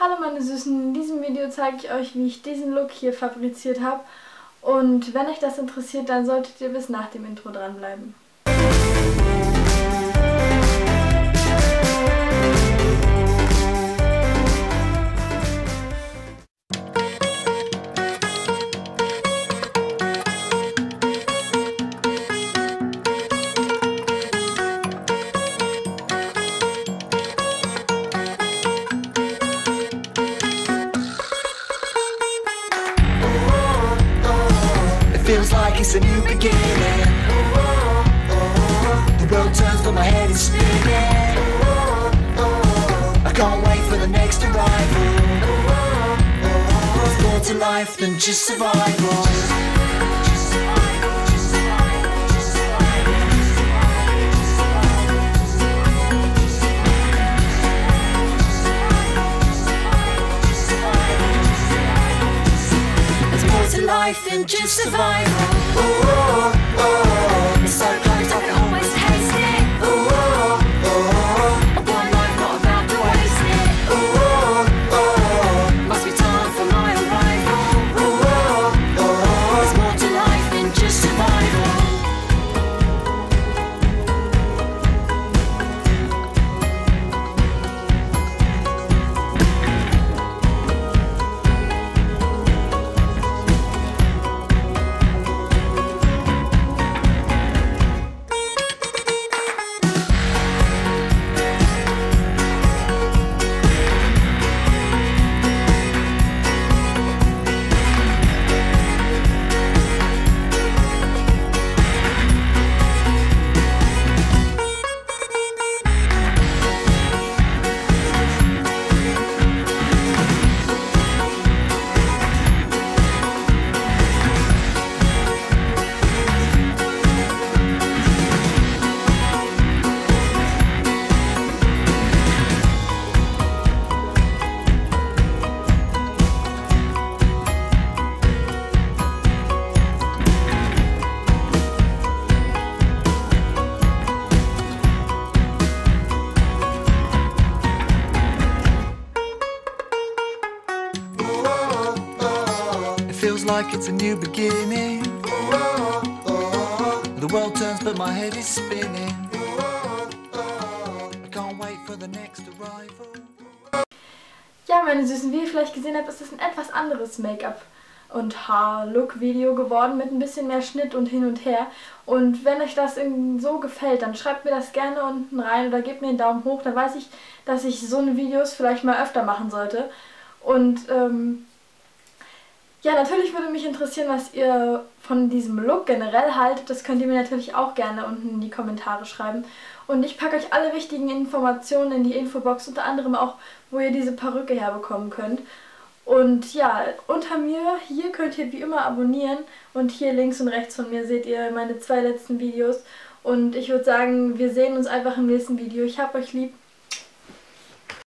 Hallo meine Süßen, in diesem Video zeige ich euch, wie ich diesen Look hier fabriziert habe. Und wenn euch das interessiert, dann solltet ihr bis nach dem Intro dranbleiben. Feels like it's a new beginning. The world turns but my head is spinning. I can't wait for the next arrival. It's more to life than just survival. Life than just survival. It's so close I can almost taste it. A one life not about to waste it. Must be time for my arrival. There's more to life than just survival. Feels like it's a new beginning. The world turns but my head is spinning. I can't wait for the next arrival. Ja, meine Süßen, wie ihr vielleicht gesehen habt, ist das ein etwas anderes Make-up- und Haar-Look-Video geworden mit ein bisschen mehr Schnitt und hin und her. Und wenn euch das so gefällt, dann schreibt mir das gerne unten rein oder gebt mir einen Daumen hoch. Dann weiß ich, dass ich so eine Videos vielleicht mal öfter machen sollte. Und ja, natürlich würde mich interessieren, was ihr von diesem Look generell haltet. Das könnt ihr mir natürlich auch gerne unten in die Kommentare schreiben. Und ich packe euch alle wichtigen Informationen in die Infobox, unter anderem auch, wo ihr diese Perücke herbekommen könnt. Und ja, unter mir hier könnt ihr wie immer abonnieren. Und hier links und rechts von mir seht ihr meine 2 letzten Videos. Und ich würde sagen, wir sehen uns einfach im nächsten Video. Ich hab euch lieb.